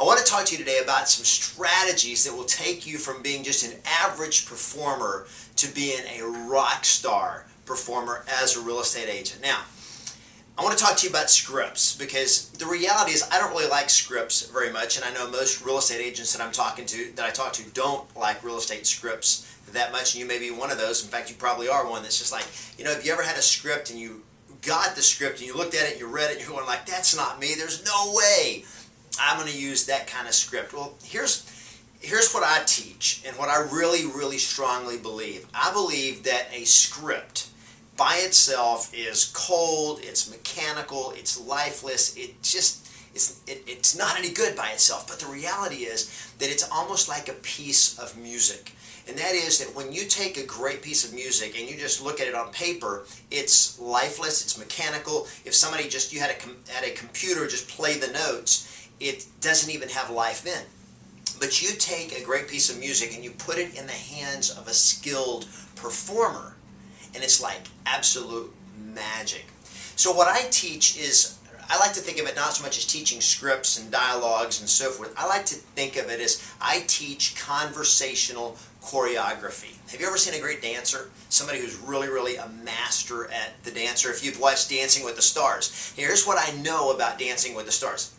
I want to talk to you today about some strategies that will take you from being just an average performer to being a rock star performer as a real estate agent. Now, I want to talk to you about scripts because the reality is I don't really like scripts very much, and I know most real estate agents that I talk to don't like real estate scripts that much, and you may be one of those. In fact, you probably are one that's just like, have you ever had a script and you got the script and you looked at it and you read it and you're going like, that's not me, there's no way I'm going to use that kind of script. Well, here's what I teach and what I really, really strongly believe. I believe that a script by itself is cold, it's mechanical, it's lifeless, it's not any good by itself. But the reality is that it's almost like a piece of music. And that is that when you take a great piece of music and you just look at it on paper, it's lifeless, it's mechanical. If somebody you had a computer just play the notes, it doesn't even have life in. But you take a great piece of music and you put it in the hands of a skilled performer, and it's like absolute magic. So what I teach is, I like to think of it not so much as teaching scripts and dialogues and so forth. I like to think of it as I teach conversational choreography. Have you ever seen a great dancer? Somebody who's really, really a master at the dancer. If you've watched Dancing with the Stars, here's what I know about Dancing with the Stars.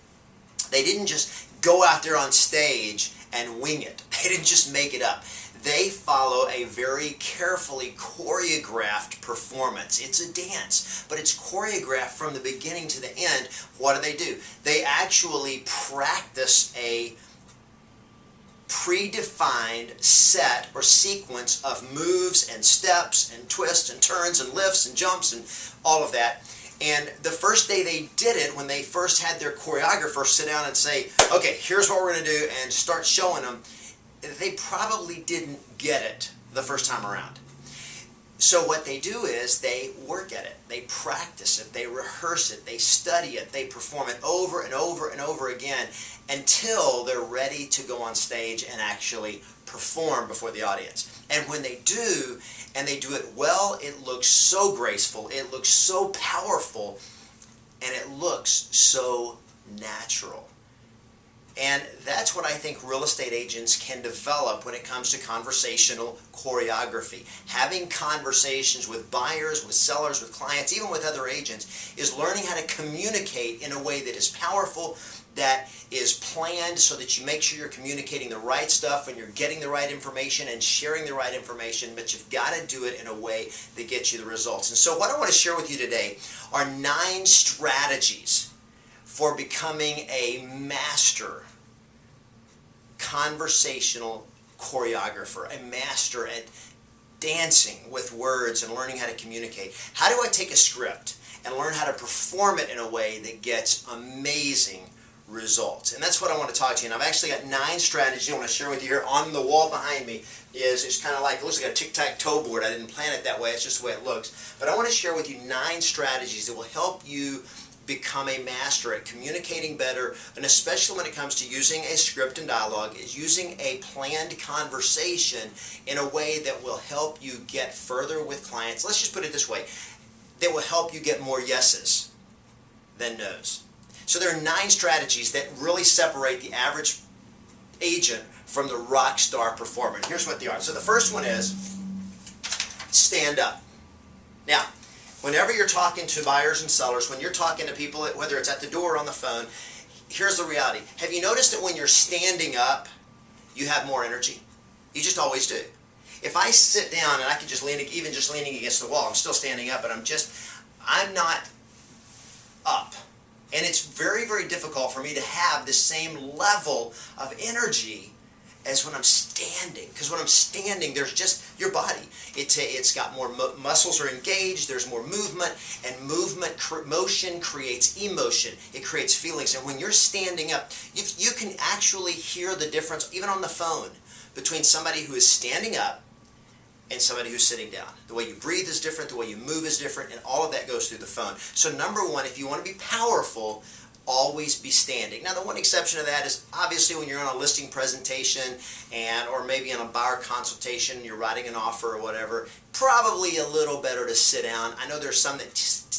They didn't just go out there on stage and wing it. They didn't just make it up. They follow a very carefully choreographed performance. It's a dance, but it's choreographed from the beginning to the end. What do? They actually practice a predefined set or sequence of moves and steps and twists and turns and lifts and jumps and all of that. And the first day they did it, when they first had their choreographer sit down and say, okay, here's what we're going to do, and start showing them, they probably didn't get it the first time around. So what they do is they work at it, they practice it, they rehearse it, they study it, they perform it over and over and over again until they're ready to go on stage and actually perform before the audience. And when they do, and they do it well, it looks so graceful, it looks so powerful, and it looks so natural. And that's what I think real estate agents can develop when it comes to conversational choreography. Having conversations with buyers, with sellers, with clients, even with other agents, is learning how to communicate in a way that is powerful, that is planned so that you make sure you're communicating the right stuff and you're getting the right information and sharing the right information, but you've got to do it in a way that gets you the results. And so what I want to share with you today are 9 strategies for becoming a master conversational choreographer, a master at dancing with words and learning how to communicate. How do I take a script and learn how to perform it in a way that gets amazing results? And that's what I want to talk to you. And I've actually got 9 strategies I want to share with you here. On the wall behind me it's kind of like, it looks like a tic-tac-toe board. I didn't plan it that way, it's just the way it looks. But I want to share with you 9 strategies that will help you become a master at communicating better, and especially when it comes to using a script and dialogue, is using a planned conversation in a way that will help you get further with clients. Let's just put it this way, that will help you get more yeses than nos. So there are 9 strategies that really separate the average agent from the rock star performer. And here's what they are. So the first one is stand up. Now, whenever you're talking to buyers and sellers, when you're talking to people, whether it's at the door or on the phone, here's the reality. Have you noticed that when you're standing up, you have more energy? You just always do. If I sit down and I can just lean, even just leaning against the wall, I'm still standing up, but I'm not up. And it's very, very difficult for me to have the same level of energy as when I'm standing. Because when I'm standing, there's just your body. It's got more muscles are engaged, there's more movement, and motion creates emotion. It creates feelings. And when you're standing up, you can actually hear the difference, even on the phone, between somebody who is standing up and somebody who's sitting down. The way you breathe is different, the way you move is different, and all of that goes through the phone. So number one, if you want to be powerful, always be standing. Now the one exception to that is obviously when you're on a listing presentation or maybe in a buyer consultation, you're writing an offer or whatever, probably a little better to sit down. I know there's some that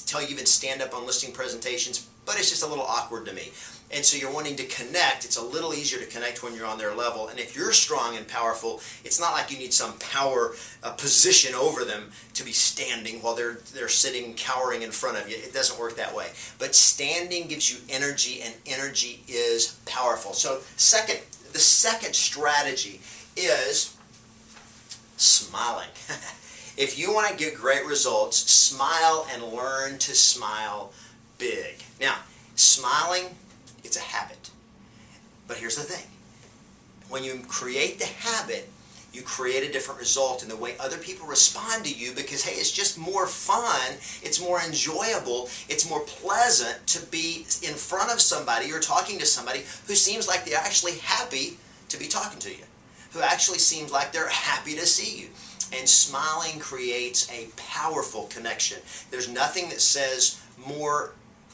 tell you even stand up on listing presentations, but it's just a little awkward to me. And so you're wanting to connect. It's a little easier to connect when you're on their level. And if you're strong and powerful, it's not like you need some power position over them to be standing while they're sitting cowering in front of you. It doesn't work that way. But standing gives you energy, and energy is powerful. So the second strategy is smiling. If you want to get great results, smile and learn to smile big. Now, smiling, it's a habit. But here's the thing. When you create the habit, you create a different result in the way other people respond to you because, hey, it's just more fun, it's more enjoyable, it's more pleasant to be in front of somebody or talking to somebody who seems like they're actually happy to be talking to you, who actually seems like they're happy to see you. And smiling creates a powerful connection. There's nothing that says more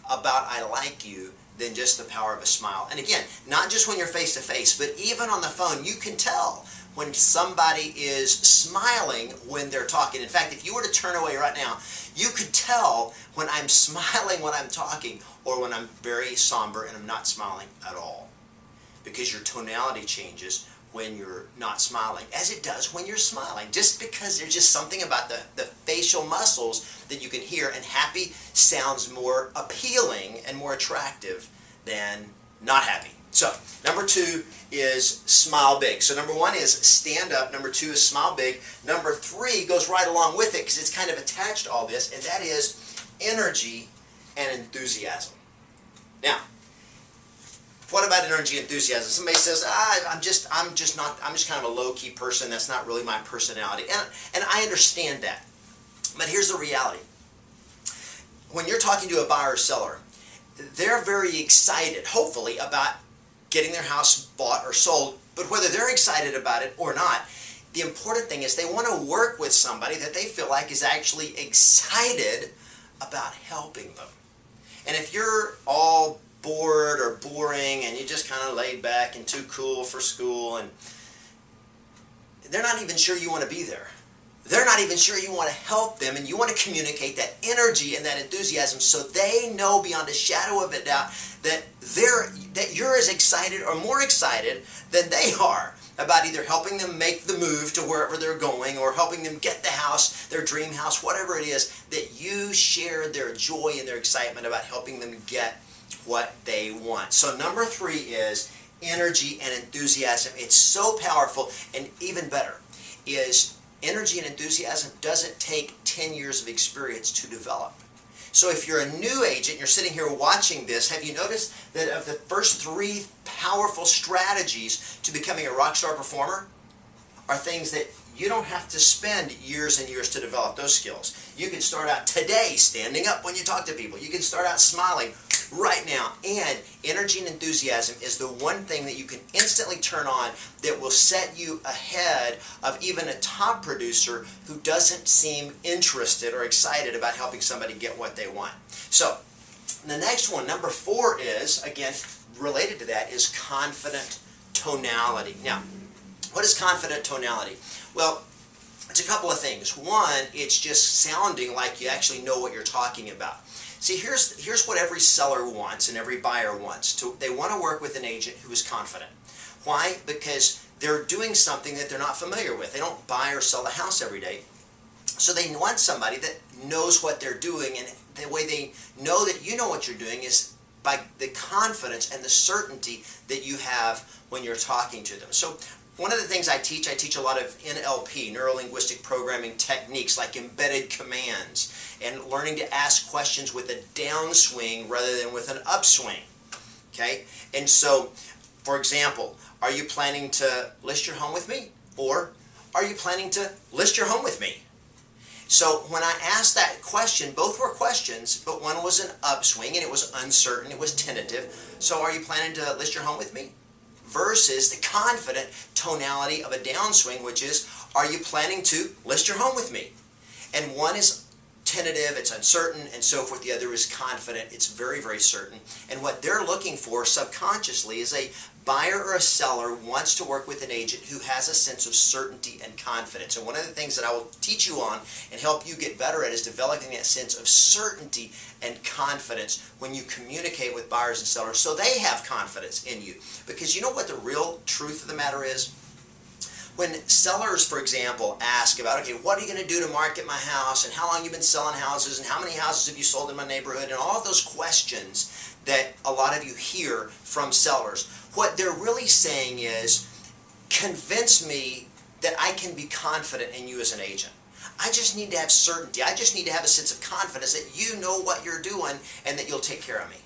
about I like you than just the power of a smile. And again, not just when you're face to face, but even on the phone, you can tell when somebody is smiling when they're talking. In fact, if you were to turn away right now, you could tell when I'm smiling when I'm talking or when I'm very somber and I'm not smiling at all. Because your tonality changes when you're not smiling, as it does when you're smiling, just because there's just something about the facial muscles that you can hear, and happy sounds more appealing and more attractive than not happy. So, number 2 is smile big. So number 1 is stand up, number 2 is smile big, number 3 goes right along with it because it's kind of attached to all this, and that is energy and enthusiasm. Now, what about energy and enthusiasm? Somebody says, I'm just kind of a low-key person. That's not really my personality. And I understand that. But here's the reality. When you're talking to a buyer or seller, they're very excited, hopefully, about getting their house bought or sold. But whether they're excited about it or not, the important thing is they want to work with somebody that they feel like is actually excited about helping them. And if you're all bored or boring and you just kind of laid back and too cool for school, and they're not even sure you want to be there. They're not even sure you want to help them, and you want to communicate that energy and that enthusiasm so they know beyond a shadow of a doubt that you're as excited or more excited than they are about either helping them make the move to wherever they're going or helping them get the house, their dream house, whatever it is, that you share their joy and their excitement about helping them get what they want. So number 3 is energy and enthusiasm. It's so powerful, and even better is energy and enthusiasm doesn't take 10 years of experience to develop. So if you're a new agent, you're sitting here watching this, have you noticed that of the first 3 powerful strategies to becoming a rock star performer are things that you don't have to spend years and years to develop those skills. You can start out today standing up when you talk to people. You can start out smiling right now. And energy and enthusiasm is the one thing that you can instantly turn on that will set you ahead of even a top producer who doesn't seem interested or excited about helping somebody get what they want. So the next one, number 4, is, again, related to that, is confident tonality. Now, what is confident tonality? Well, it's a couple of things. One, it's just sounding like you actually know what you're talking about. See, here's what every seller wants and every buyer wants. They want to work with an agent who is confident. Why? Because they're doing something that they're not familiar with. They don't buy or sell a house every day. So they want somebody that knows what they're doing, and the way they know that you know what you're doing is by the confidence and the certainty that you have when you're talking to them. So one of the things I teach a lot of NLP, neuro-linguistic programming techniques like embedded commands and learning to ask questions with a downswing rather than with an upswing. Okay? And so, for example, are you planning to list your home with me? Or are you planning to list your home with me? So when I asked that question, both were questions, but one was an upswing and it was uncertain, it was tentative. So are you planning to list your home with me? Versus the confident tonality of a downswing, which is, are you planning to list your home with me? And one is tentative, it's uncertain, and so forth. The other is confident, it's very, very certain. And what they're looking for subconsciously is a buyer or a seller wants to work with an agent who has a sense of certainty and confidence. And one of the things that I will teach you on and help you get better at is developing that sense of certainty and confidence when you communicate with buyers and sellers so they have confidence in you. Because you know what the real truth of the matter is? When sellers, for example, ask about, okay, what are you going to do to market my house, and how long you've been selling houses, and how many houses have you sold in my neighborhood, and all of those questions that a lot of you hear from sellers, what they're really saying is, convince me that I can be confident in you as an agent. I just need to have certainty. I just need to have a sense of confidence that you know what you're doing and that you'll take care of me.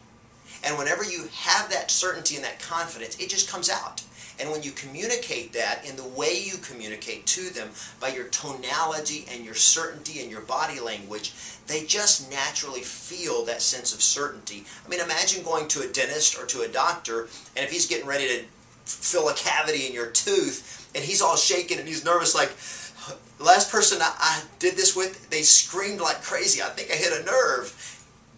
And whenever you have that certainty and that confidence, it just comes out. And when you communicate that in the way you communicate to them by your tonality and your certainty and your body language, they just naturally feel that sense of certainty. I mean, imagine going to a dentist or to a doctor, and if he's getting ready to fill a cavity in your tooth, and he's all shaking and he's nervous, like, the last person I did this with, they screamed like crazy. I think I hit a nerve.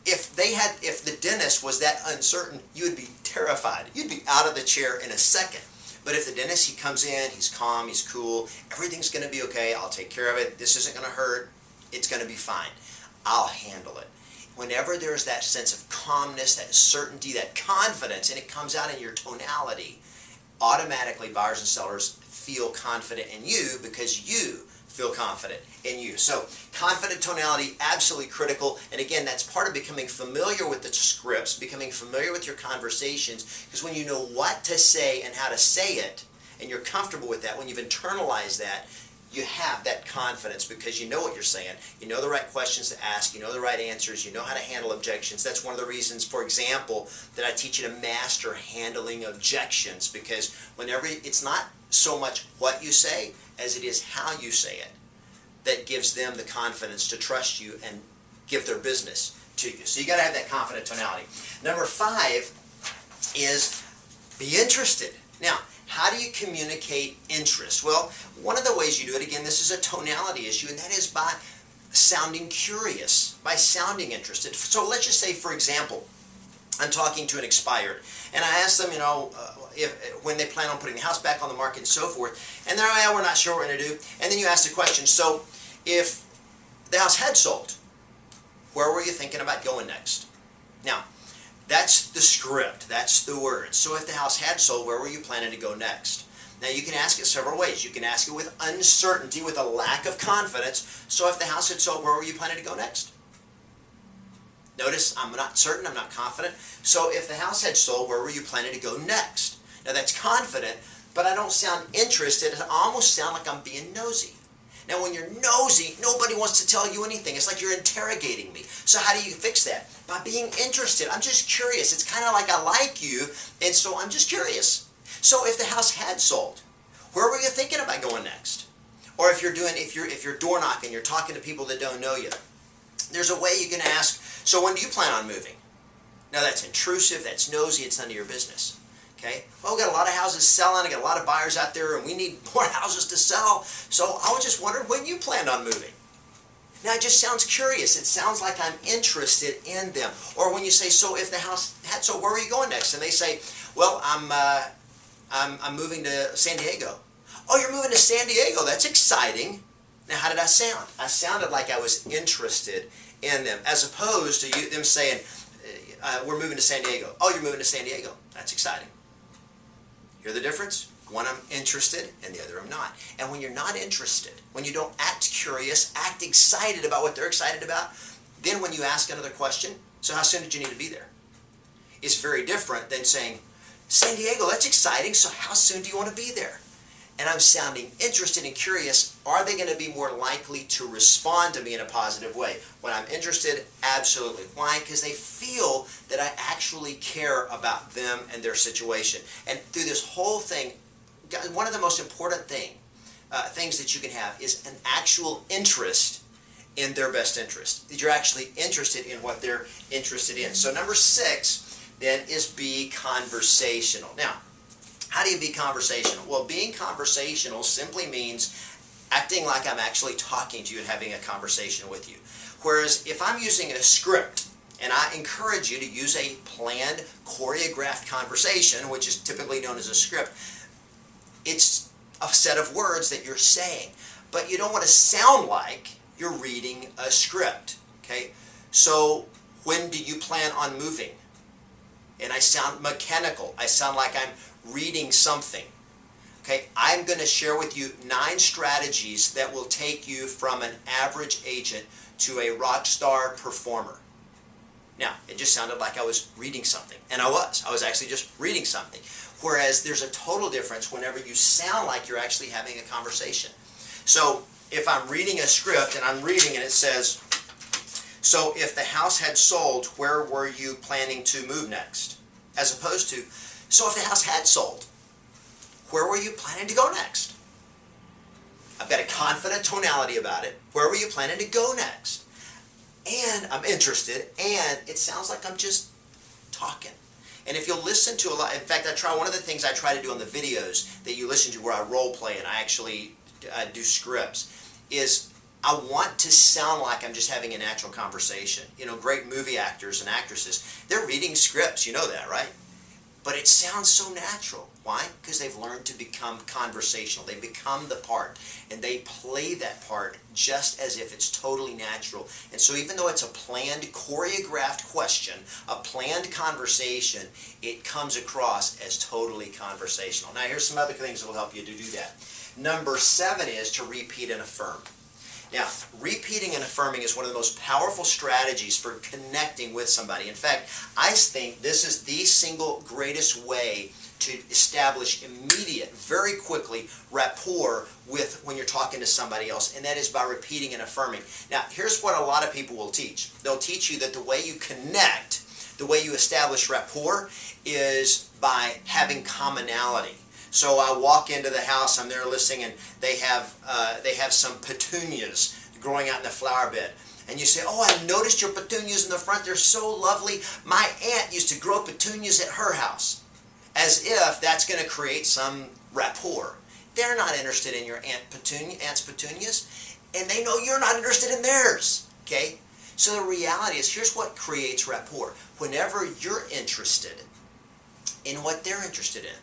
If the dentist was that uncertain, you would be terrified. You'd be out of the chair in a second. But if the dentist, he comes in, he's calm, he's cool, everything's going to be okay, I'll take care of it, this isn't going to hurt, it's going to be fine. I'll handle it. Whenever there's that sense of calmness, that certainty, that confidence, and it comes out in your tonality, automatically buyers and sellers feel confident in you because you feel confident in you. So confident tonality, absolutely critical. And again, that's part of becoming familiar with the scripts, becoming familiar with your conversations, because when you know what to say and how to say it, and you're comfortable with that, when you've internalized that, you have that confidence because you know what you're saying, you know the right questions to ask, you know the right answers, you know how to handle objections. That's one of the reasons, for example, that I teach you to master handling objections, because whenever it's not so much what you say as it is how you say it that gives them the confidence to trust you and give their business to you. So you got to have that confident tonality. Number 5 is be interested. Now, how do you communicate interest? Well, one of the ways you do it, again, this is a tonality issue, and that is by sounding curious, by sounding interested. So let's just say, for example, I'm talking to an expired, and I ask them, when they plan on putting the house back on the market and so forth, and they're, well, we're not sure what we're going to do. And then you ask the question, so if the house had sold, where were you thinking about going next? Now, that's the script, that's the words. So if the house had sold, where were you planning to go next? Now you can ask it several ways. You can ask it with uncertainty, with a lack of confidence. So if the house had sold, where were you planning to go next? Notice, I'm not certain, I'm not confident. So if the house had sold, where were you planning to go next? Now that's confident, but I don't sound interested. I almost sound like I'm being nosy. Now when you're nosy, nobody wants to tell you anything. It's like you're interrogating me. So how do you fix that? By being interested. I'm just curious. It's kind of like I like you, and so I'm just curious. So if the house had sold, where were you thinking about going next? Or if you're door knocking, you're talking to people that don't know you, there's a way you can ask, so when do you plan on moving? Now that's intrusive, that's nosy, it's none of your business. Okay? Well, we've got a lot of houses selling, I got a lot of buyers out there, and we need more houses to sell, so I was just wondering when you planned on moving. Now it just sounds curious, it sounds like I'm interested in them. Or when you say, so if the house had sold, where are you going next? And they say, well, I'm moving to San Diego. Oh, you're moving to San Diego, that's exciting. Now how did I sound? I sounded like I was interested in them, as opposed to them saying, we're moving to San Diego. Oh, you're moving to San Diego. That's exciting. Hear the difference? One, I'm interested, and the other, I'm not. And when you're not interested, when you don't act curious, act excited about what they're excited about, then when you ask another question, so how soon did you need to be there? It's very different than saying, San Diego, that's exciting, so how soon do you want to be there? And I'm sounding interested and curious, are they going to be more likely to respond to me in a positive way? When I'm interested, absolutely. Why? Because they feel that I actually care about them and their situation. And through this whole thing, one of the most important things that you can have is an actual interest in their best interest. That you're actually interested in what they're interested in. So number 6 then is be conversational. Now, how do you be conversational? Well, being conversational simply means acting like I'm actually talking to you and having a conversation with you. Whereas if I'm using a script, and I encourage you to use a planned, choreographed conversation, which is typically known as a script, it's a set of words that you're saying. But you don't want to sound like you're reading a script. Okay? So when do you plan on moving? And I sound mechanical. I sound like I'm reading something. Okay? I'm going to share with you 9 strategies that will take you from an average agent to a rock star performer. Now, it just sounded like I was reading something, and I was. I was actually just reading something. Whereas there's a total difference whenever you sound like you're actually having a conversation. So if I'm reading a script and I'm reading and it says, so if the house had sold, where were you planning to move next? As opposed to, so if the house had sold, where were you planning to go next? I've got a confident tonality about it. Where were you planning to go next? And I'm interested, and it sounds like I'm just talking. And if you'll listen to a lot, in fact, one of the things I try to do on the videos that you listen to where I role play and I actually do scripts is I want to sound like I'm just having a natural conversation. You know, great movie actors and actresses, they're reading scripts, you know that, right? But it sounds so natural. Why? Because they've learned to become conversational. They become the part, and they play that part just as if it's totally natural. And so even though it's a planned, choreographed question, a planned conversation, it comes across as totally conversational. Now here's some other things that will help you to do that. Number 7 is to repeat and affirm. Now, repeating and affirming is one of the most powerful strategies for connecting with somebody. In fact, I think this is the single greatest way to establish immediate, very quickly, rapport with when you're talking to somebody else, and that is by repeating and affirming. Now, here's what a lot of people will teach. They'll teach you that the way you connect, the way you establish rapport, is by having commonality. So I walk into the house, I'm there listening, and they have some petunias growing out in the flower bed. And you say, oh, I noticed your petunias in the front. They're so lovely. My aunt used to grow petunias at her house. As if that's going to create some rapport. They're not interested in your aunt's petunias, and they know you're not interested in theirs. Okay? So the reality is, here's what creates rapport. Whenever you're interested in what they're interested in,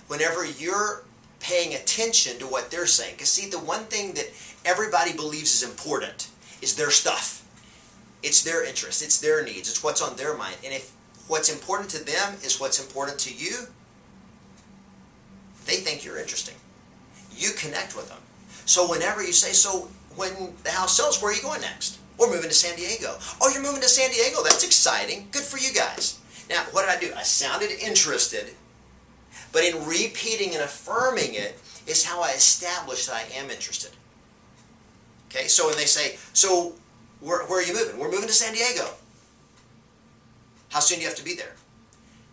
whenever you're paying attention to what they're saying. Because see, the one thing that everybody believes is important is their stuff. It's their interest. It's their needs. It's what's on their mind. And if what's important to them is what's important to you, they think you're interesting. You connect with them. So whenever you say, so when the house sells, where are you going next? We're moving to San Diego. Oh, you're moving to San Diego. That's exciting. Good for you guys. Now, what did I do? I sounded interested. But in repeating and affirming it is how I establish that I am interested. Okay, so when they say, so where are you moving? We're moving to San Diego. How soon do you have to be there?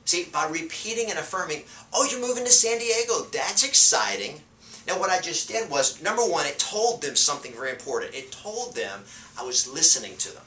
See, by repeating and affirming, oh, you're moving to San Diego. That's exciting. Now, what I just did was, number 1, it told them something very important. It told them I was listening to them.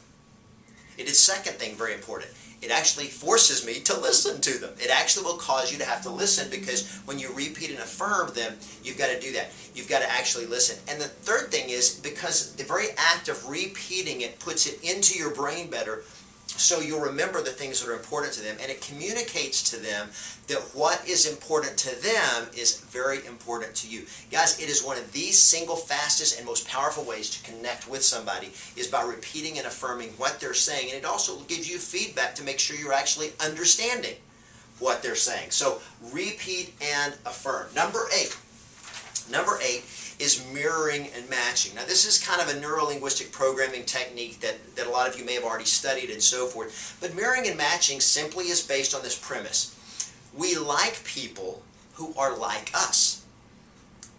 It did second thing very important. It actually forces me to listen to them. It actually will cause you to have to listen, because when you repeat and affirm them, you've got to do that. You've got to actually listen. And the third thing is, because the very act of repeating it puts it into your brain better, so you'll remember the things that are important to them, and it communicates to them that what is important to them is very important to you. Guys, it is one of the single fastest and most powerful ways to connect with somebody is by repeating and affirming what they're saying, and it also gives you feedback to make sure you're actually understanding what they're saying. So repeat and affirm. Number 8 is mirroring and matching. Now, this is kind of a neuro-linguistic programming technique that a lot of you may have already studied and so forth. But mirroring and matching simply is based on this premise. We like people who are like us.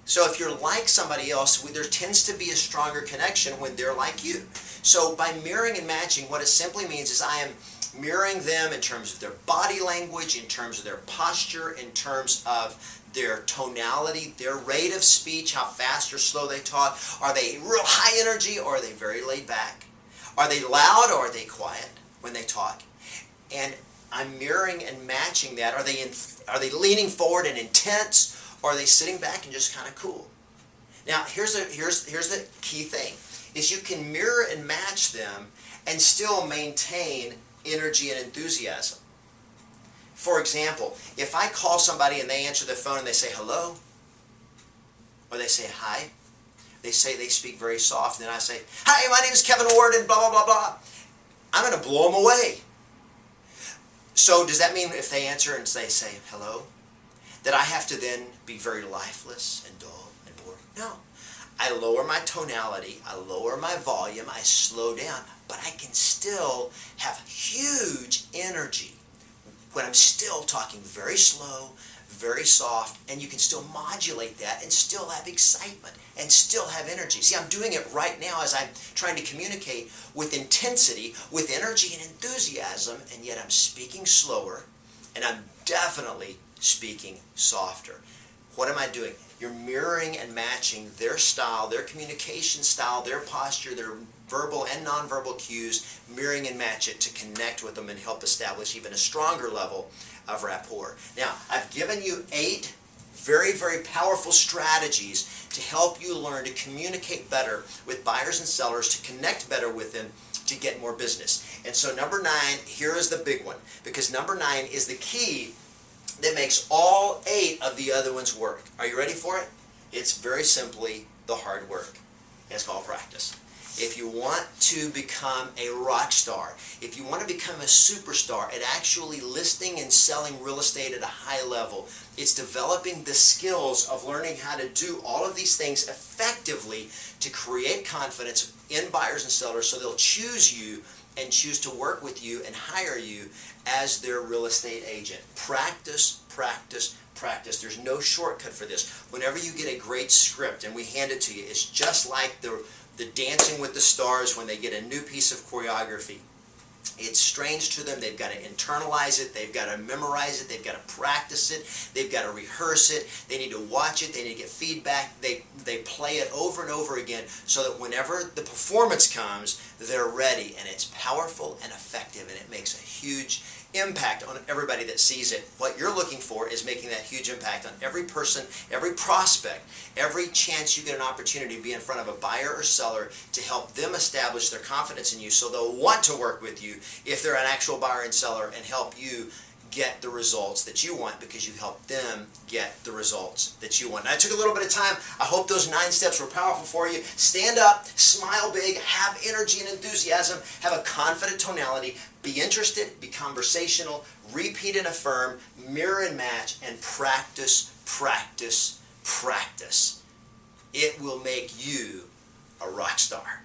So if you're like somebody else, there tends to be a stronger connection when they're like you. So by mirroring and matching, what it simply means is I am mirroring them in terms of their body language, in terms of their posture, in terms of their tonality, their rate of speech, how fast or slow they talk. Are they real high energy, or are they very laid back? Are they loud, or are they quiet when they talk? And I'm mirroring and matching that. Are they leaning forward and intense, or are they sitting back and just kind of cool? Now, here's the key thing, is you can mirror and match them and still maintain energy and enthusiasm. For example, if I call somebody and they answer the phone and they say hello, or they say hi, they speak very soft, and then I say, hi, my name is Kevin Ward, and blah, blah, blah, blah. I'm going to blow them away. So does that mean if they answer and they say hello, that I have to then be very lifeless and dull and boring? No. I lower my tonality, I lower my volume, I slow down, but I can still have huge energy when I'm still talking very slow, very soft, and you can still modulate that and still have excitement and still have energy. See, I'm doing it right now as I'm trying to communicate with intensity, with energy and enthusiasm, and yet I'm speaking slower, and I'm definitely speaking softer. What am I doing? You're mirroring and matching their style, their communication style, their posture, their verbal and nonverbal cues, mirroring and match it to connect with them and help establish even a stronger level of rapport. Now, I've given you 8 very, very powerful strategies to help you learn to communicate better with buyers and sellers, to connect better with them, to get more business. And so number 9, here is the big one, because number 9 is the key that makes all 8 of the other ones work. Are you ready for it? It's very simply the hard work. It's called practice. If you want to become a rock star, if you want to become a superstar at actually listing and selling real estate at a high level, it's developing the skills of learning how to do all of these things effectively to create confidence in buyers and sellers so they'll choose you and choose to work with you and hire you as their real estate agent. Practice, practice, practice. There's no shortcut for this. Whenever you get a great script and we hand it to you, it's just like the Dancing with the Stars when they get a new piece of choreography. It's strange to them. They've got to internalize it. They've got to memorize it. They've got to practice it. They've got to rehearse it. They need to watch it. They need to get feedback. They play it over and over again so that whenever the performance comes, they're ready. And it's powerful and effective, and it makes a huge impact on everybody that sees it. What you're looking for is making that huge impact on every person, every prospect, every chance you get an opportunity to be in front of a buyer or seller to help them establish their confidence in you so they'll want to work with you if they're an actual buyer and seller and help you get the results that you want because you help them get the results that you want. Now, I took a little bit of time. I hope those 9 steps were powerful for you. Stand up, smile big, have energy and enthusiasm, have a confident tonality, be interested, be conversational, repeat and affirm, mirror and match, and practice, practice, practice. It will make you a rock star.